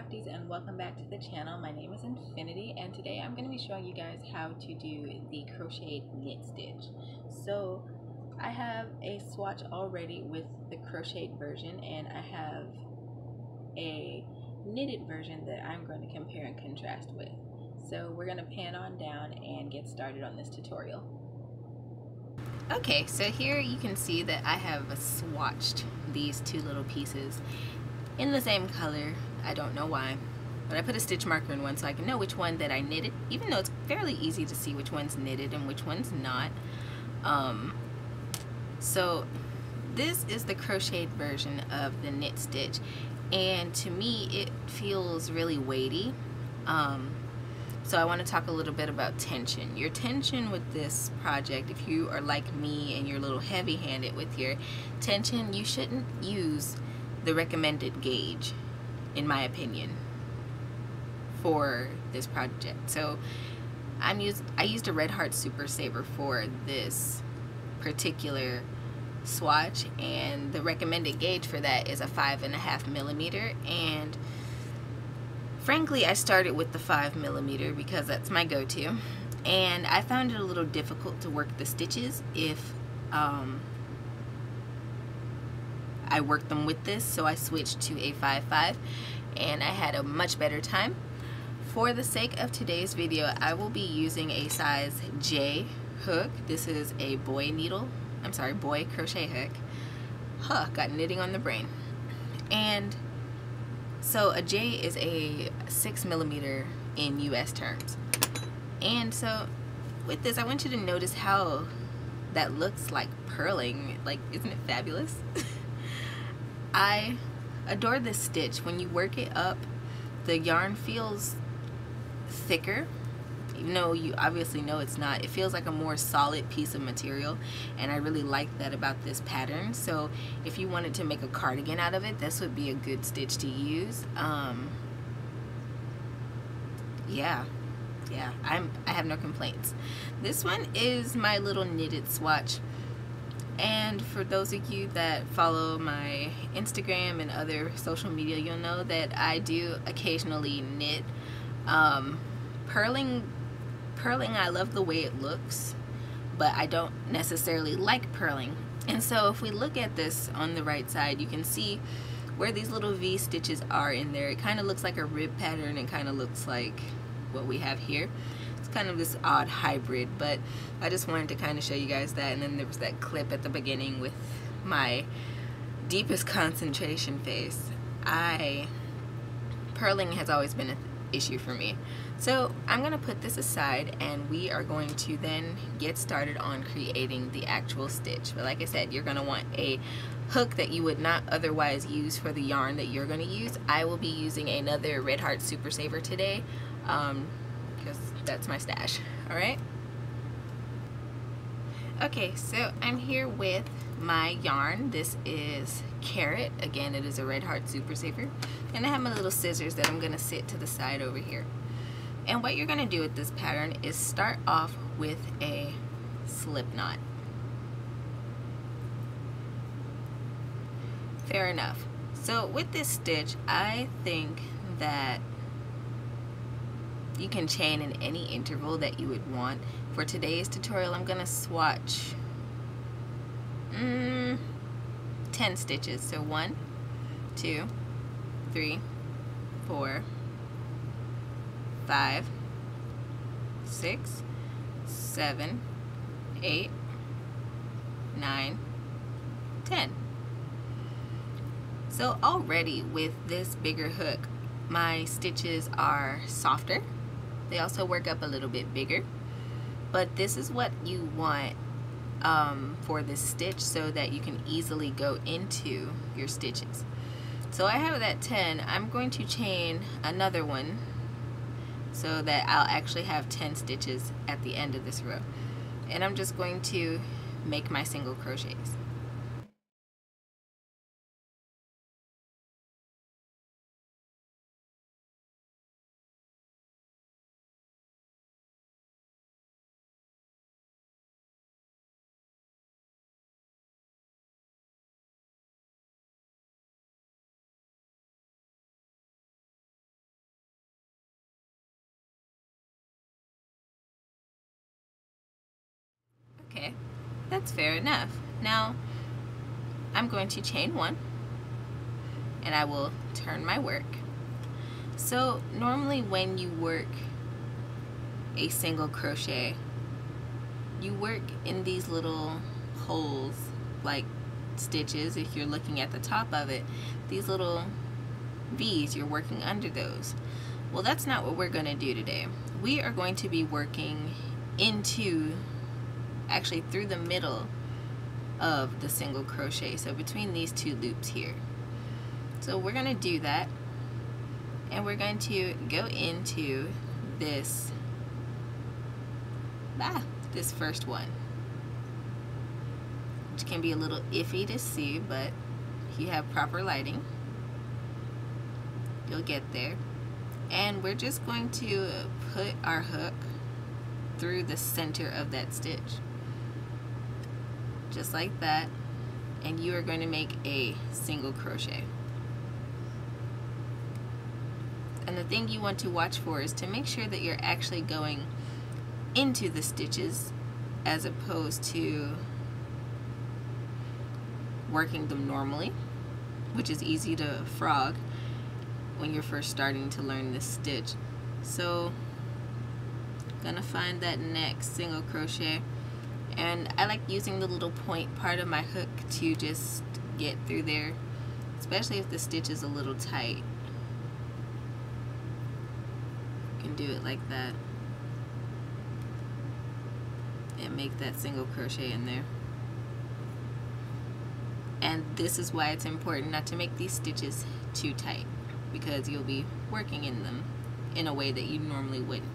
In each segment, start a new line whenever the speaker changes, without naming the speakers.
crafties, and welcome back to the channel. My name is Infinity, and today I'm going to be showing you guys how to do the crochet knit stitch. So I have a swatch already with the crocheted version, and I have a knitted version that I'm going to compare and contrast with. So we're going to pan on down and get started on this tutorial. Okay, so here you can see that I have swatched these two little pieces in the same color. I don't know why, but I put a stitch marker in one so I can know which one that I knitted, even though it's fairly easy to see which one's knitted and which one's not. So this is the crocheted version of the knit stitch, and to me it feels really weighty. So I want to talk a little bit about tension. Your tension with this project, if you are like me and you're a little heavy-handed with your tension, you shouldn't use the recommended gauge, in my opinion, for this project. So I used a Red Heart Super Saver for this particular swatch, and the recommended gauge for that is a 5.5 millimeter, and frankly I started with the 5 millimeter because that's my go-to, and I found it a little difficult to work the stitches if I worked them with this, so I switched to a 5.5 and I had a much better time. For the sake of today's video, I will be using a size J hook. This is a boy crochet hook. Got knitting on the brain. And so a J is a 6 millimeter in US terms. And so with this, I want you to notice how that looks like purling. Like, isn't it fabulous? I adore this stitch. When you work it up, the yarn feels thicker, even though you obviously know it's not. It feels like a more solid piece of material, and I really like that about this pattern. So if you wanted to make a cardigan out of it, this would be a good stitch to use. Yeah, I have no complaints. This one is my little knitted swatch. And for those of you that follow my Instagram and other social media, you'll know that I do occasionally knit. Purling, I love the way it looks, but I don't necessarily like purling. And so if we look at this on the right side, you can see where these little V stitches are in there. It kind of looks like a rib pattern. It kind of looks like what we have here. Kind of this odd hybrid, but I just wanted to kind of show you guys that. And then there was that clip at the beginning with my deepest concentration face. Purling has always been an issue for me. So I'm going to put this aside, and we are going to then get started on creating the actual stitch. But like I said, you're going to want a hook that you would not otherwise use for the yarn that you're going to use. I will be using another Red Heart Super Saver today, because that's my stash. Alright? Okay, so I'm here with my yarn. This is Carrot. Again, it is a Red Heart Super Saver. And I have my little scissors that I'm going to sit to the side over here. And what you're going to do with this pattern is start off with a slip knot. Fair enough. So with this stitch, I think that you can chain in any interval that you would want. For today's tutorial, I'm going to swatch 10 stitches. So 1, 2, 3, 4, 5, 6, 7, 8, 9, 10. So already with this bigger hook, my stitches are softer. They also work up a little bit bigger, but this is what you want for this stitch so that you can easily go into your stitches. So I have that 10. I'm going to chain another one so that I'll actually have 10 stitches at the end of this row, and I'm just going to make my single crochets. that's fair enough. Now I'm going to chain 1 and I will turn my work. So normally when you work a single crochet, you work in these little holes like stitches. If you're looking at the top of it, these little V's, you're working under those. Well, that's not what we're going to do today. We are going to be working actually through the middle of the single crochet, so between these 2 loops here. So we're going to do that, and we're going to go into this first one, which can be a little iffy to see, but if you have proper lighting, you'll get there. And we're just going to put our hook through the center of that stitch, just like that, and you are going to make a single crochet. And the thing you want to watch for is to make sure that you're actually going into the stitches as opposed to working them normally, which is easy to frog when you're first starting to learn this stitch. So gonna find that next single crochet, and I like using the little point part of my hook to just get through there, especially if the stitch is a little tight. You can do it like that and make that single crochet in there. And this is why it's important not to make these stitches too tight, because you'll be working in them in a way that you normally wouldn't.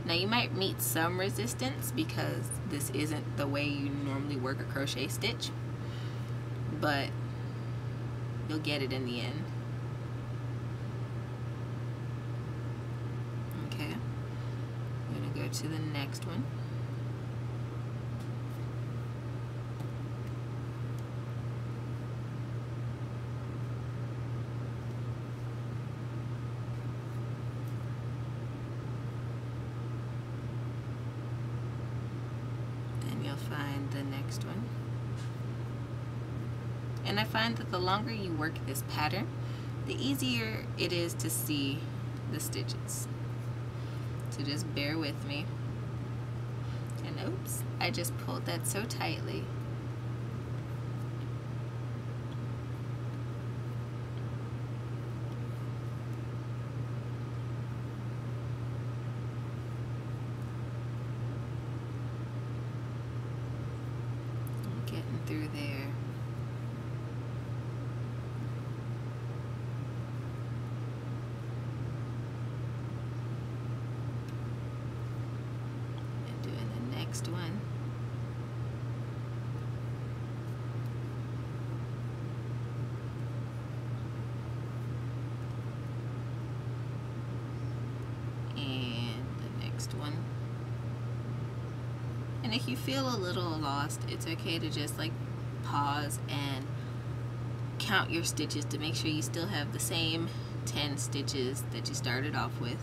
Now you might meet some resistance because this isn't the way you normally work a crochet stitch, but you'll get it in the end. Okay, I'm going to go to the next one. Find the next one, and I find that the longer you work this pattern, the easier it is to see the stitches. So just bear with me. And oops, I just pulled that so tightly. Through there. And doing the next one. And the next one. And if you feel a little lost, it's okay to just like pause and count your stitches to make sure you still have the same 10 stitches that you started off with.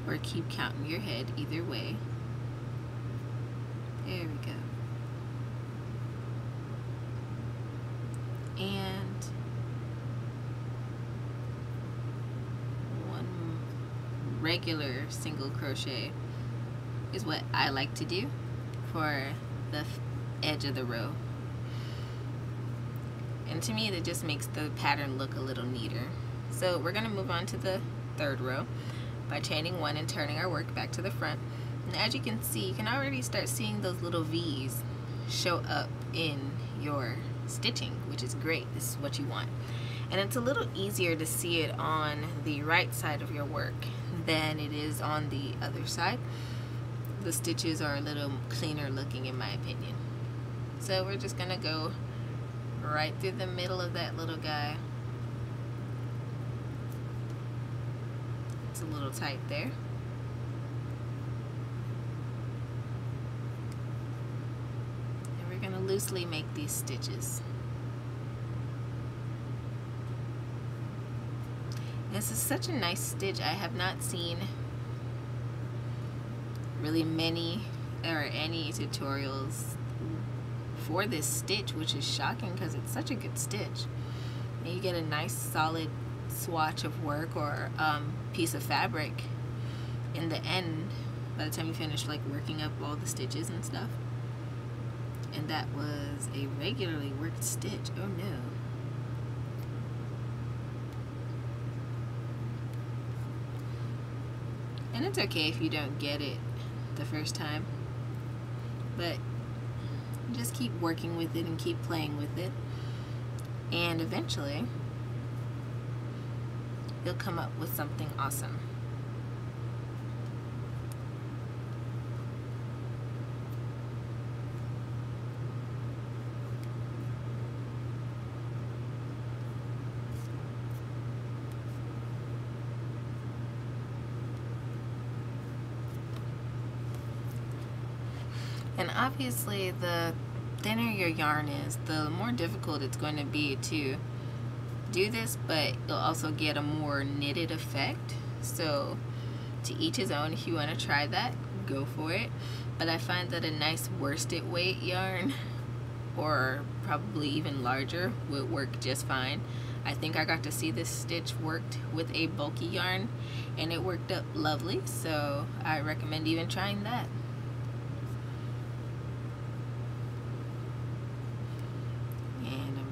Or keep counting your head, either way. There we go. And regular single crochet is what I like to do for the edge of the row, and to me that just makes the pattern look a little neater. So we're going to move on to the third row by chaining 1 and turning our work back to the front. And as you can see, you can already start seeing those little V's show up in your stitching, which is great. This is what you want. And it's a little easier to see it on the right side of your work than it is on the other side. The stitches are a little cleaner looking in my opinion. So we're just gonna go right through the middle of that little guy. It's a little tight there. And we're gonna loosely make these stitches. This is such a nice stitch. I have not seen really many or any tutorials for this stitch, which is shocking because it's such a good stitch. And you get a nice solid swatch of work or piece of fabric in the end by the time you finish like working up all the stitches and stuff. And that was a regularly worked stitch. Oh no. And it's okay if you don't get it the first time, but just keep working with it and keep playing with it, and eventually you'll come up with something awesome. And obviously the thinner your yarn is, the more difficult it's going to be to do this, but you'll also get a more knitted effect. So to each his own. If you want to try that, go for it. But I find that a nice worsted weight yarn, or probably even larger, would work just fine. I think I got to see this stitch worked with a bulky yarn and it worked up lovely, so I recommend even trying that.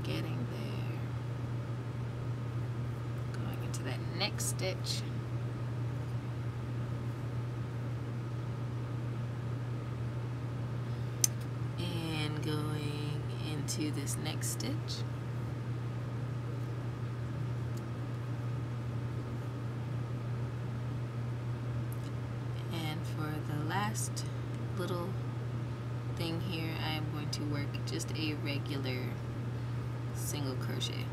Getting there, going into that next stitch, and going into this next stitch, and for the last little thing here, I am going to work just a regular single crochet.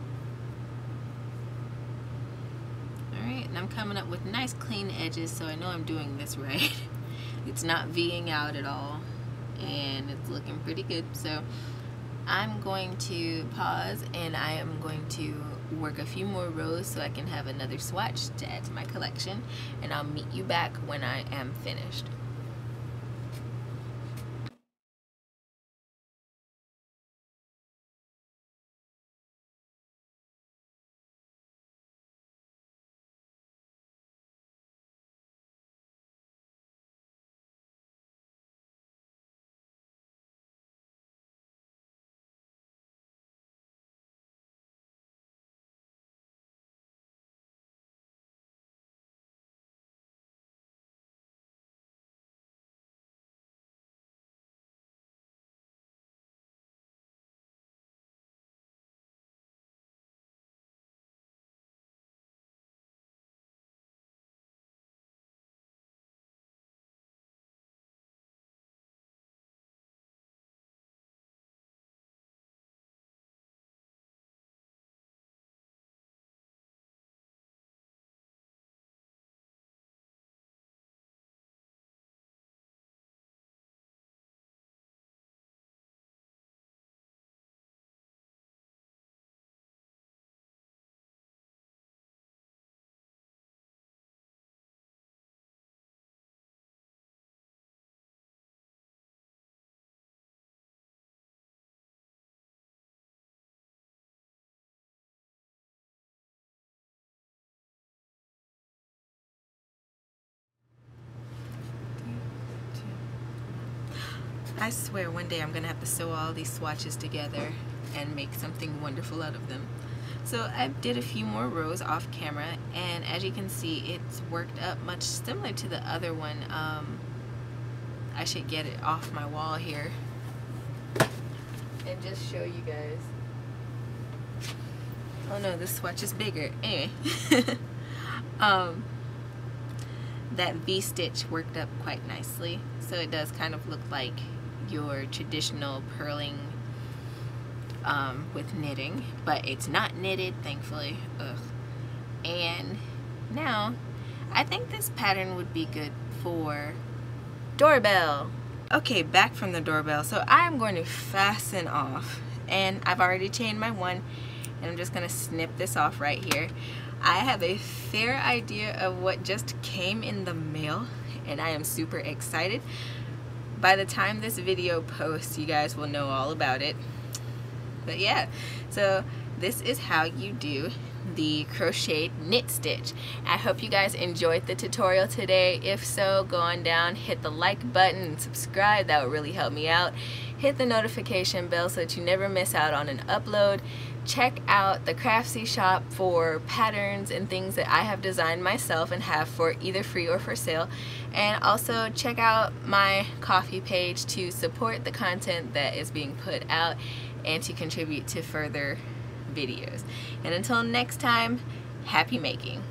Alright, and I'm coming up with nice clean edges, so I know I'm doing this right. It's not V-ing out at all, and it's looking pretty good. So I'm going to pause, and I am going to work a few more rows so I can have another swatch to add to my collection, and I'll meet you back when I am finished. I swear one day I'm gonna have to sew all these swatches together and make something wonderful out of them. So I did a few more rows off camera, and as you can see, it's worked up much similar to the other one. I should get it off my wall here and just show you guys. Oh no, this swatch is bigger. Anyway. That V-stitch worked up quite nicely, so it does kind of look like your traditional purling with knitting, but it's not knitted, thankfully. Ugh. And now I think this pattern would be good for doorbell. Okay, back from the doorbell. So I'm going to fasten off, and I've already chained my one, and I'm just gonna snip this off right here. I have a fair idea of what just came in the mail, and I am super excited. By the time this video posts, you guys will know all about it. But yeah, so this is how you do the crochet knit stitch. I hope you guys enjoyed the tutorial today. If so, go on down, hit the like button and subscribe. That would really help me out. Hit the notification bell so that you never miss out on an upload. Check out the Craftsy shop for patterns and things that I have designed myself and have for either free or for sale. And also check out my Ko-fi page to support the content that is being put out and to contribute to further videos. And until next time, happy making.